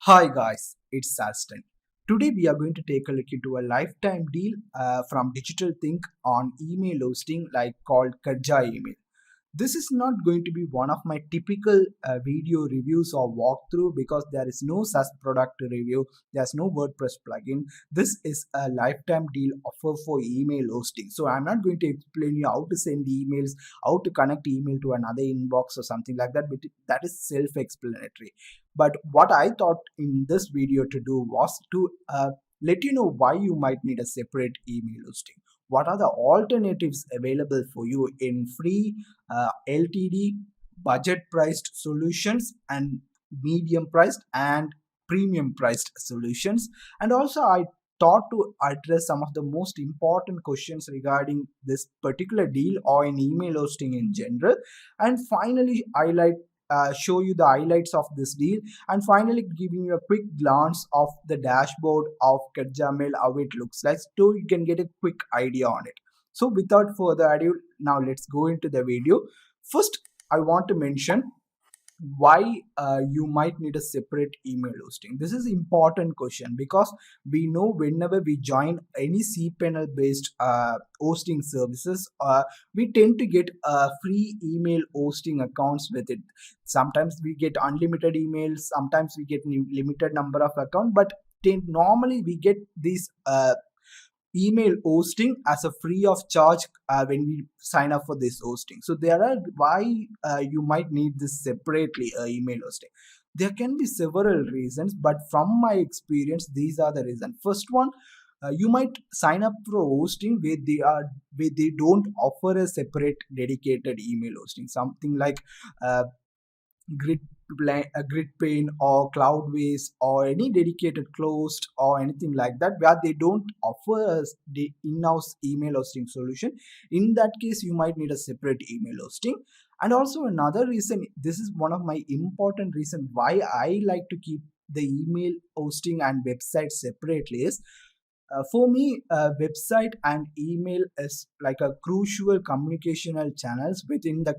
Hi guys, it's Saston. Today we are going to take a look into a lifetime deal from Digital Think on email hosting like called Karja Email. This is not going to be one of my typical video reviews or walkthrough because there is no SaaS product review, there's no WordPress plugin. This is a lifetime deal offer for email hosting. So I'm not going to explain you how to send emails, how to connect email to another inbox or something like that, but that is self-explanatory. But what I thought in this video to do was to let you know why you might need a separate email hosting. What are the alternatives available for you in free LTD budget priced solutions and medium priced and premium priced solutions? And also I thought to address some of the most important questions regarding this particular deal or in email hosting in general, and finally highlight show you the highlights of this deal, and finally giving you a quick glance of the dashboard of Kajamel, how it looks like, so you can get a quick idea on it. So without further ado, now let's go into the video. First, I want to mention why you might need a separate email hosting. This is important question because we know whenever we join any cPanel based hosting services, we tend to get free email hosting accounts with it. Sometimes we get unlimited emails, sometimes we get limited number of account, but normally we get these email hosting as a free of charge when we sign up for this hosting. So there are why you might need this separately email hosting. There can be several reasons, but from my experience these are the reasons. First one, you might sign up for hosting where they don't offer a separate dedicated email hosting, something like uh, grid grid pane or cloudways or any dedicated closed or anything like that where they don't offer us the in-house email hosting solution. In that case you might need a separate email hosting. And also another reason, this is one of my important reason why I like to keep the email hosting and website separately is, for me, website and email is like a crucial communicational channels within the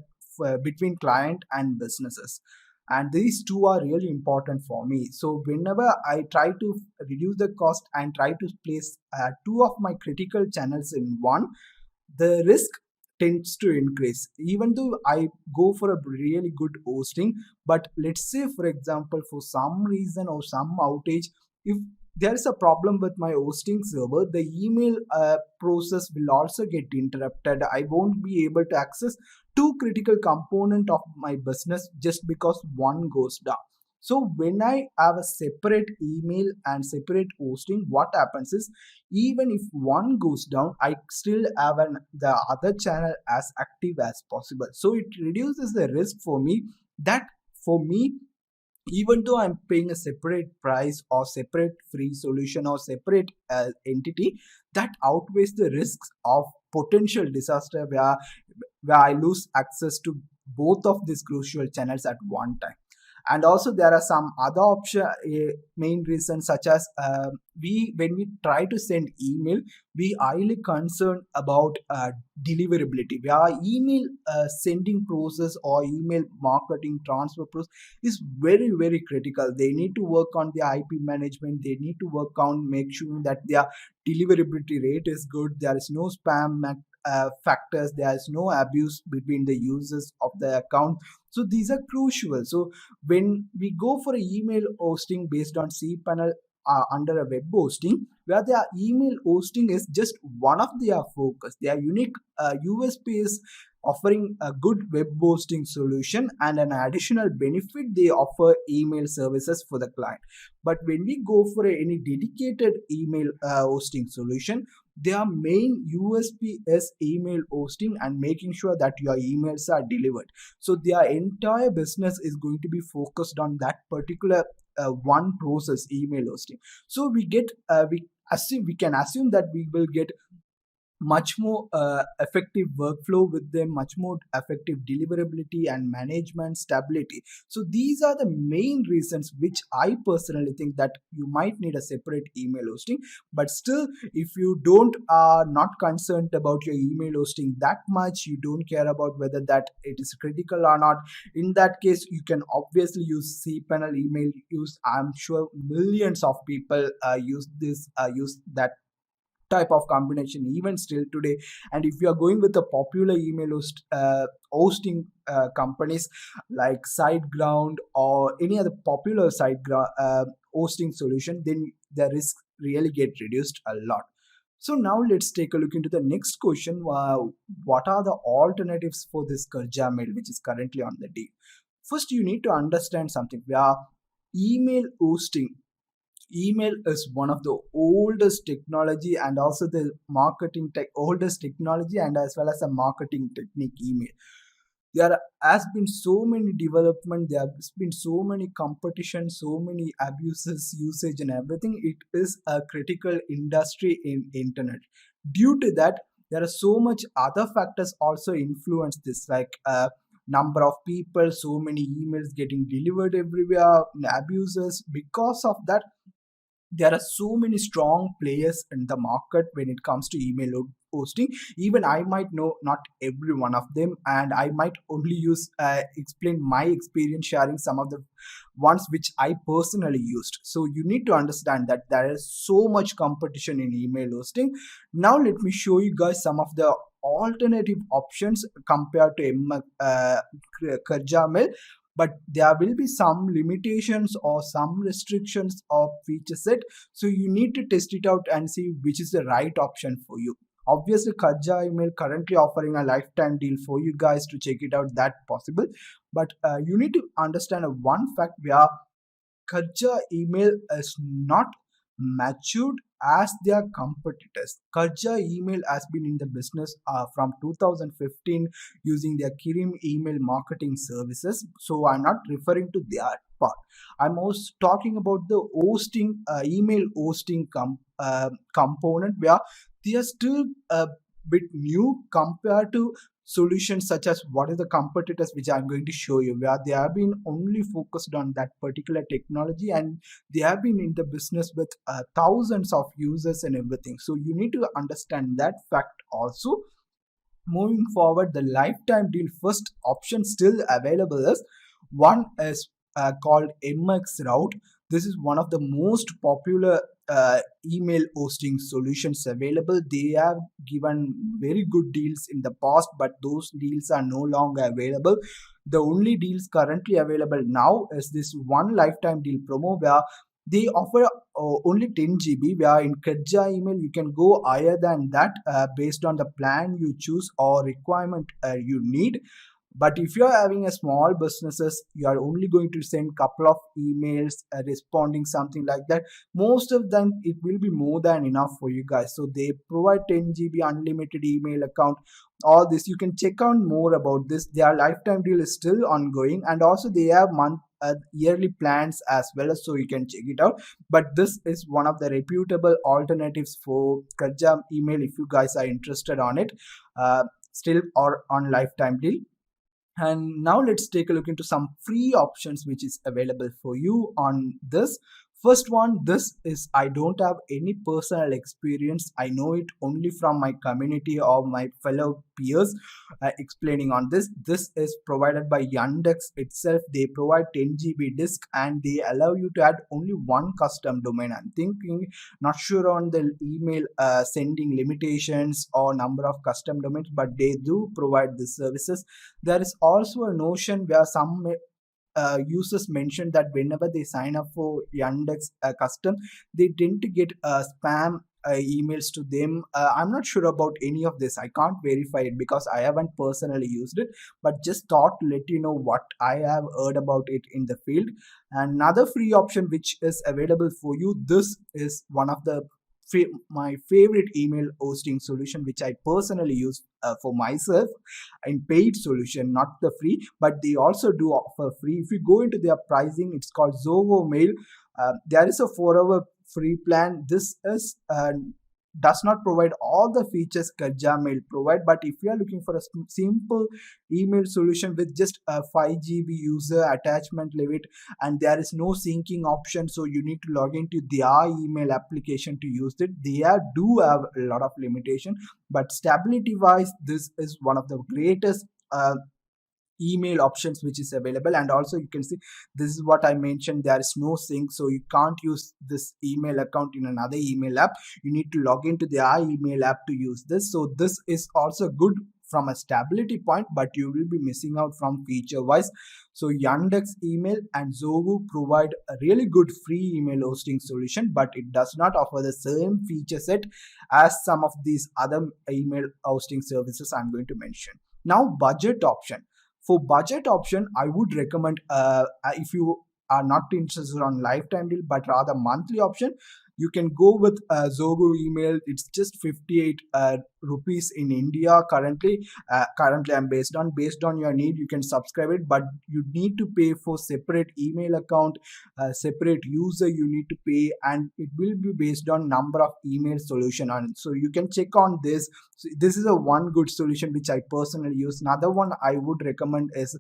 between client and businesses, and these two are really important for me. So whenever I try to reduce the cost and try to place two of my critical channels in one, the risk tends to increase even though I go for a really good hosting. But let's say for example for some reason or some outage, if there is a problem with my hosting server, the email process will also get interrupted. I won't be able to access two critical component of my business just because one goes down. So when I have a separate email and separate hosting, what happens is even if one goes down, I still have the other channel as active as possible. So it reduces the risk for me that, for me, even though I'm paying a separate price or separate free solution or separate entity, that outweighs the risks of potential disaster where I lose access to both of these crucial channels at one time. And also there are some other option, main reasons such as we when we try to send email, we highly concerned about deliverability. Where email sending process or email marketing transfer process is very critical. They need to work on their IP management, they need to work on make sure that their deliverability rate is good, there is no spam factors, there is no abuse between the users of the account. So these are crucial. So when we go for a email hosting based on cPanel under a web hosting, where their email hosting is just one of their focus, their unique USP is offering a good web hosting solution, and an additional benefit they offer email services for the client. But when we go for any dedicated email hosting solution, their main USP is email hosting and making sure that your emails are delivered. So their entire business is going to be focused on that particular one process, email hosting. So we can assume that we will get much more effective workflow with them, much more effective deliverability and management stability. So these are the main reasons which I personally think that you might need a separate email hosting. But still, if you don't are not concerned about your email hosting that much, you don't care about whether that it is critical or not, in that case you can obviously use cpanel email. Use, I'm sure millions of people use that type of combination even still today. And if you are going with the popular hosting companies like SiteGround or any other popular hosting solution, then the risk really get reduced a lot. So now let's take a look into the next question. What are the alternatives for this Karja mail which is currently on the deal? First, you need to understand something. We are email hosting. Email is one of the oldest technology and also the oldest technology and as well as a marketing technique. Email, there has been so many development, there has been so many competition, so many abuses, usage and everything. It is a critical industry in internet. Due to that, there are so much other factors also influence this, like number of people, so many emails getting delivered everywhere, abuses. Because of that, there are so many strong players in the market when it comes to hosting. Even I might know not every one of them, and I might only use explain my experience sharing some of the ones which I personally used. So you need to understand that there is so much competition in email hosting. Now let me show you guys some of the alternative options compared to Karja, but there will be some limitations or some restrictions of feature set. So you need to test it out and see which is the right option for you. Obviously, Karja email currently offering a lifetime deal for you guys to check it out, that possible. But you need to understand one fact where Karja email is not matured as their competitors. Karja email has been in the business from 2015 using their Kirim email marketing services. So I'm not referring to that part. I'm also talking about the hosting, email hosting component where they are still a bit new compared to solutions such as what is the competitors which I'm going to show you, where they have been only focused on that particular technology and they have been in the business with thousands of users and everything. So you need to understand that fact also. Moving forward, the lifetime deal first option still available is one is called MX Route. This is one of the most popular email hosting solutions available. They have given very good deals in the past, but those deals are no longer available. The only deals currently available now is this one lifetime deal promo where they offer only 10 GB, where in Karja email you can go higher than that based on the plan you choose or requirement you need. But if you are having a small businesses, you are only going to send couple of emails responding something like that. Most of them it will be more than enough for you guys. So they provide 10 GB unlimited email account. All this you can check out more about this. Their lifetime deal is still ongoing, and also they have yearly plans as well, so you can check it out. But this is one of the reputable alternatives for Karja email if you guys are interested on it, still or on lifetime deal. And now let's take a look into some free options which is available for you on this. First one, this is, I don't have any personal experience, I know it only from my community or my fellow peers explaining on this. This is provided by Yandex itself. They provide 10 GB disk and they allow you to add only one custom domain. I'm thinking, not sure on the email sending limitations or number of custom domains, but they do provide the services. There is also a notion where some users mentioned that whenever they sign up for Yandex custom, they tend to get spam emails to them. I'm not sure about any of this. I can't verify it because I haven't personally used it, but just thought to let you know what I have heard about it in the field. Another free option which is available for you, this is one of the my favorite email hosting solution which I personally use for myself in paid solution, not the free, but they also do offer free. If you go into their pricing, it's called Zoho Mail. There is a 4-hour free plan. This is does not provide all the features Karja Mail provide. But if you are looking for a simple email solution with just a 5 GB user attachment limit, and there is no syncing option, so you need to log into their email application to use it. They do have a lot of limitation, but stability wise, this is one of the greatest email options which is available. And also you can see, this is what I mentioned, there is no sync, so you can't use this email account in another email app. You need to log into their email app to use this. So this is also good from a stability point, but you will be missing out from feature wise. So Yandex Email and Zoho provide a really good free email hosting solution, but it does not offer the same feature set as some of these other email hosting services I'm going to mention. Now, budget option. For budget option, I would recommend, if you are not interested on lifetime deal but rather monthly option, you can go with Zogo email. It's just 58 rupees in India currently. Currently, I'm based on your need. You can subscribe it, but you need to pay for separate email account, separate user you need to pay, and it will be based on number of email solution on. So you can check on this. So this is a one good solution which I personally use. Another one I would recommend is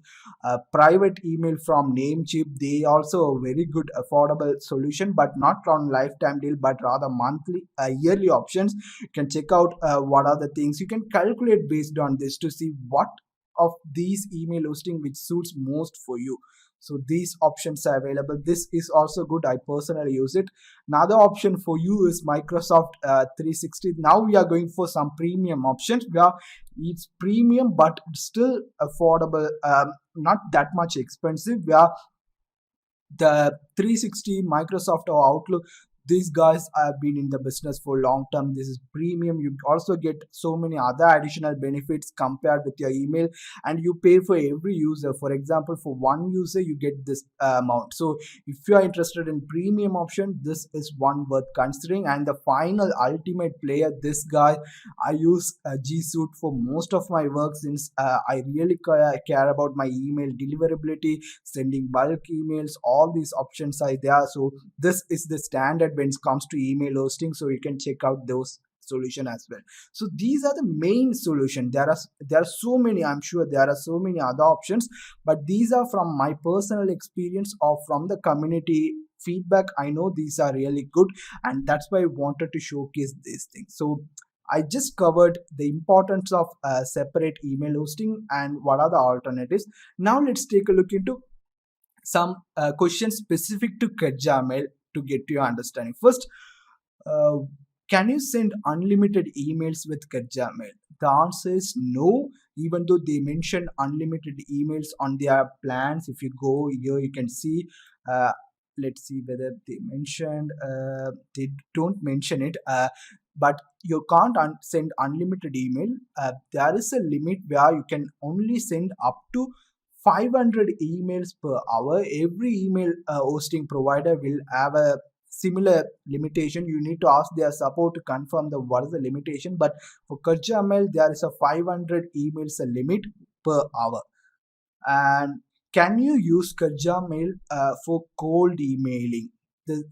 private email from Namecheap. They also a very good affordable solution, but not on lifetime deal but rather monthly yearly options. You can check out what are the things you can calculate based on this to see what of these email hosting which suits most for you. So these options are available. This is also good. I personally use it. Another option for you is Microsoft 360. Now we are going for some premium options where it's premium but still affordable, not that much expensive, where the 360 Microsoft or Outlook, these guys have been in the business for long term. This is premium. You also get so many other additional benefits compared with your email, and you pay for every user. For example, for one user you get this amount. So if you are interested in premium option, this is one worth considering. And the final ultimate player, this guy, I use G Suite for most of my work, since I really care about my email deliverability, sending bulk emails. All these options are there. So this is the standard when it comes to email hosting, so you can check out those solution as well. So these are the main solution. There are so many, I'm sure there are so many other options, but these are from my personal experience or from the community feedback. I know these are really good, and that's why I wanted to showcase these things. So I just covered the importance of separate email hosting and what are the alternatives. Now let's take a look into some questions specific to Mail to get your understanding. First, uh, can you send unlimited emails with Mail? The answer is no, even though they mention unlimited emails on their plans. If you go here, you can see. Let's see whether they mentioned. They don't mention it. But you can't send unlimited email. There is a limit where you can only send up to 500 emails per hour. Every email hosting provider will have a similar limitation. You need to ask their support to confirm the what is the limitation, but for Mail there is a 500 emails a limit per hour. And can you use Mail for cold emailing? The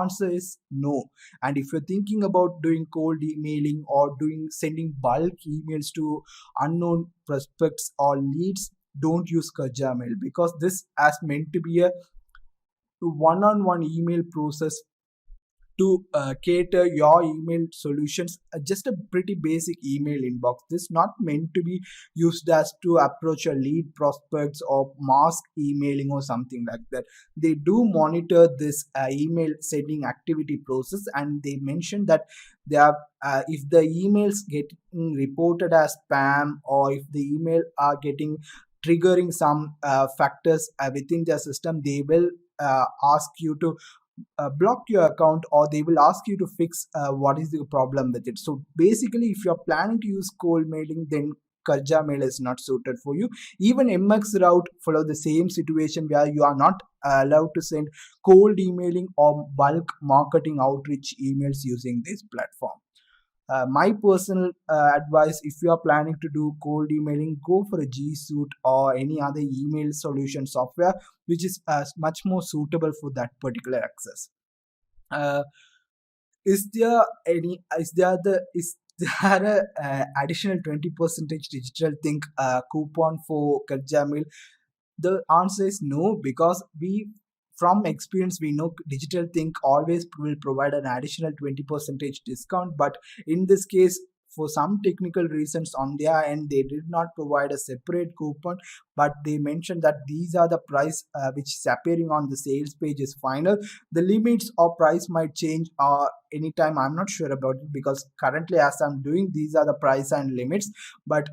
answer is no. And if you're thinking about doing cold emailing or doing sending bulk emails to unknown prospects or leads, don't use Mail, because this has meant to be a one-on-one email process to cater your email solutions, just a pretty basic email inbox. This is not meant to be used as to approach a lead prospects or mask emailing or something like that. They do monitor this email sending activity process, and they mention that they are if the emails get reported as spam, or if the email are getting triggering some factors within their system, they will ask you to block your account, or they will ask you to fix what is the problem with it. So basically, if you're planning to use cold mailing, then Mail is not suited for you. Even MX route follow the same situation where you are not allowed to send cold emailing or bulk marketing outreach emails using this platform. My personal advice, if you are planning to do cold emailing, go for a G Suite or any other email solution software which is much more suitable for that particular access. Uh, is there a additional 20 percentage digital think coupon for Karjamil? The answer is no, because we from experience we know digital think always will provide an additional 20 percentage discount, but in this case, for some technical reasons on their end, they did not provide a separate coupon, but they mentioned that these are the price which is appearing on the sales page is final. The limits or price might change anytime. I'm not sure about it, because currently as I'm doing, these are the price and limits, but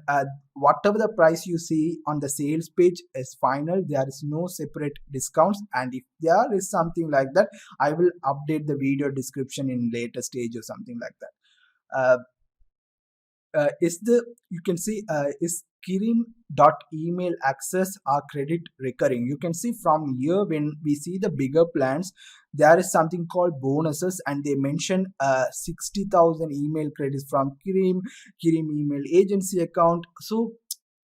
whatever the price you see on the sales page is final. There is no separate discounts, and if there is something like that, I will update the video description in later stage or something like that. Is the you can see is Kirim dot email access or credit recurring. You can see from here, when we see the bigger plans, there is something called bonuses, and they mention 60,000 email credits from Kirim email agency account. So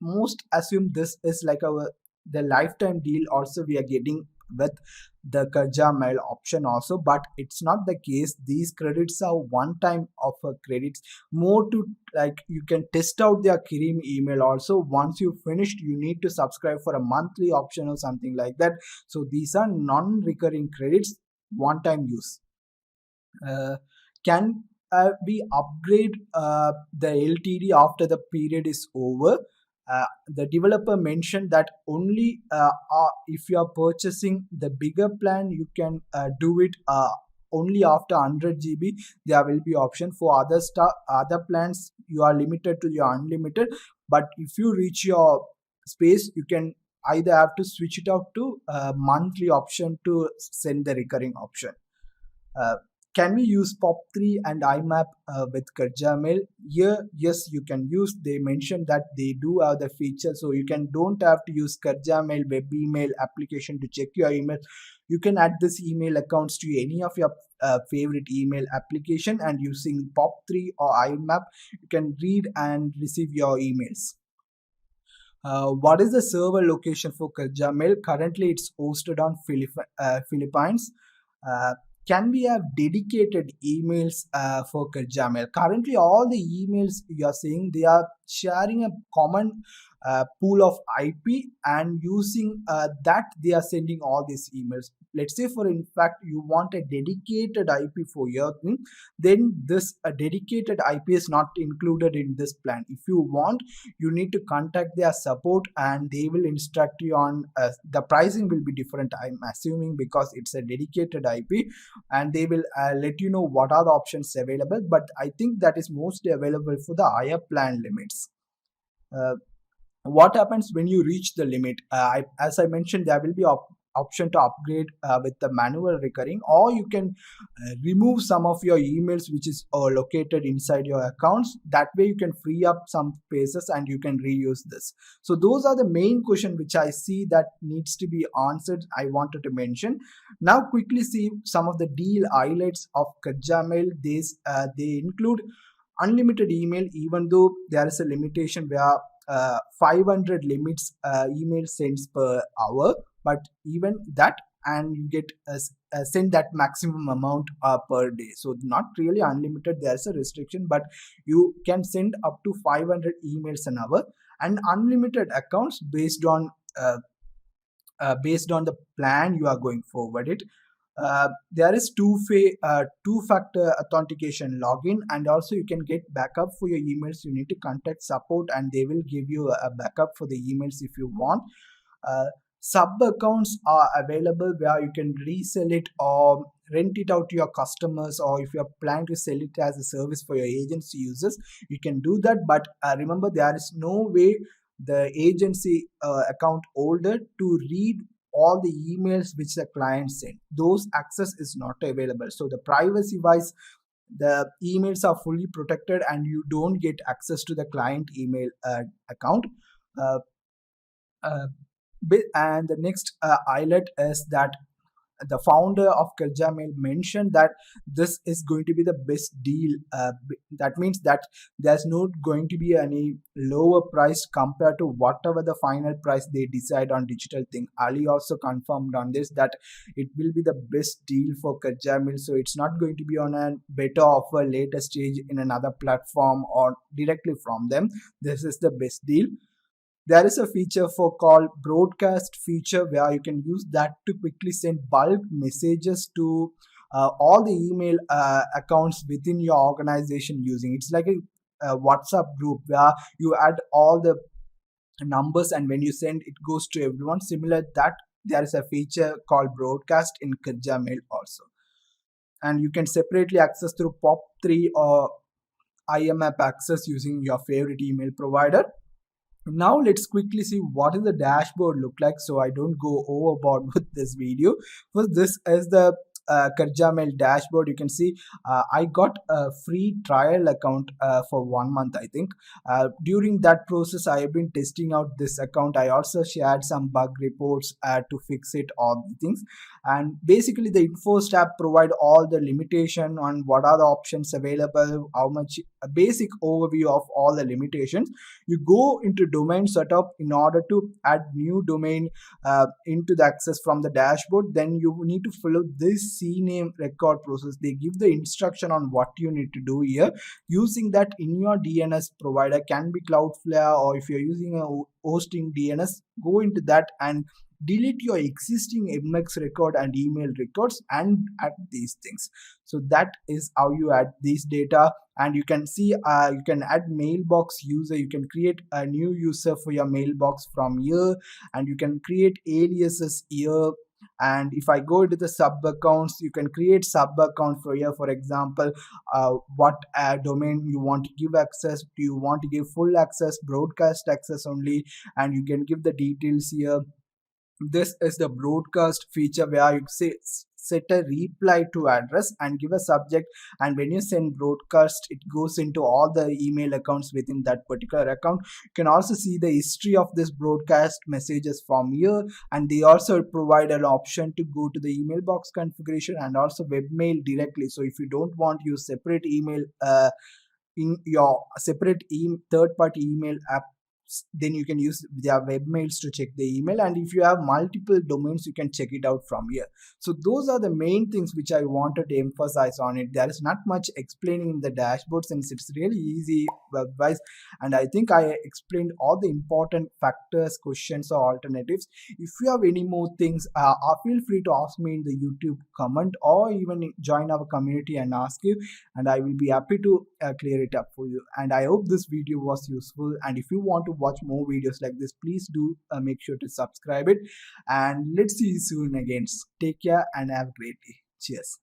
most assume this is like our the lifetime deal also we are getting with the Karja Mail option also, but it's not the case. These credits are one time offer credits, more to like you can test out their Kirim email also. Once you finished, you need to subscribe for a monthly option or something like that. So these are non-recurring credits, one time use. Can we upgrade the LTD after the period is over? The developer mentioned that only if you are purchasing the bigger plan, you can do it only after 100 GB. There will be option for other plans. You are limited to your unlimited, but if you reach your space, you can either have to switch it out to monthly option to send the recurring option. Uh, can we use POP3 and IMAP with Karjamail? Here, yes, you can use. They mentioned that they do have the feature, so you can don't have to use Karjamail web email application to check your email. You can add this email accounts to any of your favorite email application, and using POP3 or IMAP, you can read and receive your emails. What is the server location for Karjamail? Currently, it's hosted on Philippines. Uh, can we have dedicated emails for Karjamail? Currently, all the emails you are seeing, they are sharing a common pool of IP, and using that they are sending all these emails. Let's say, for in fact, you want a dedicated IP for your thing, then this dedicated IP is not included in this plan. If you want, you need to contact their support, and they will instruct you on the pricing will be different, I'm assuming, because it's a dedicated IP, and they will let you know what are the options available, but I think that is mostly available for the higher plan limits. uh, what happens when you reach the limit? As I mentioned, there will be option to upgrade with the manual recurring, or you can remove some of your emails which is located inside your accounts. That way you can free up some spaces and you can reuse this. So those are the main question which I see that needs to be answered, I wanted to mention. Now quickly see some of the deal highlights of Karjamail. They include unlimited email, even though there is a limitation where 500 limits email sends per hour, but even that, and you get send that maximum amount per day. So not really unlimited, there's a restriction, but you can send up to 500 emails an hour, and unlimited accounts based on the plan you are going forward it. There is two-factor authentication login, and also you can get backup for your emails. You need to contact support, and they will give you a backup for the emails if you want. uh, Sub accounts are available where you can resell it or rent it out to your customers, or if you're planning to sell it as a service for your agency users, you can do that. But remember, there is no way the agency account holder to read all the emails which the client sent. Those access is not available. So the privacy wise, the emails are fully protected, and you don't get access to the client email account. uh, uh, and the next highlight is that the founder of Karja Mail mentioned that this is going to be the best deal. That means that there's not going to be any lower price compared to whatever the final price they decide on digital thing. Ali also confirmed on this that it will be the best deal for Karja Mail, so it's not going to be on a better offer later stage in another platform or directly from them. This is the best deal. There is a feature for called broadcast feature where you can use that to quickly send bulk messages to all the email accounts within your organization using. It's like a WhatsApp group where you add all the numbers, and when you send it goes to everyone. Similar that there is a feature called broadcast in Karja Mail also, and you can separately access through POP3 or IMAP access using your favorite email provider. Now let's quickly see what is the dashboard look like, so I don't go overboard with this video. First, this is the Karja Mail dashboard. You can see I got a free trial account for 1 month, I think. During that process, I have been testing out this account. I also shared some bug reports to fix it, all the things. And basically the infos tab provide all the limitation on what are the options available, how much, a basic overview of all the limitations. You go into domain setup in order to add new domain into the access from the dashboard. Then you need to follow this CNAME record process. They give the instruction on what you need to do here. Using that in your DNS provider, can be Cloudflare, or if you're using a hosting DNS, go into that and delete your existing MX record and email records and add these things. So that is how you add these data. And you can see you can add mailbox user. You can create a new user for your mailbox from here, and you can create aliases here. And if I go to the sub accounts, you can create sub account for here. For example, what domain you want to give access. Do you want to give full access, broadcast access only? And you can give the details here. This is the broadcast feature where you say set a reply to address and give a subject, and when you send broadcast, it goes into all the email accounts within that particular account. You can also see the history of this broadcast messages from here, and they also provide an option to go to the email box configuration and also webmail directly. So if you don't want to use separate email in your separate third party email app, then you can use their webmails to check the email. And if you have multiple domains, you can check it out from here. So those are the main things which I wanted to emphasize on it. There is not much explaining in the dashboard since it's really easy web wise, and I think I explained all the important factors, questions or alternatives. If you have any more things, feel free to ask me in the YouTube comment, or even join our community and ask you, and I will be happy to clear it up for you. And I hope this video was useful, and if you want to watch more videos like this, please do make sure to subscribe it. And let's see you soon again. Take care and have a great day. Cheers.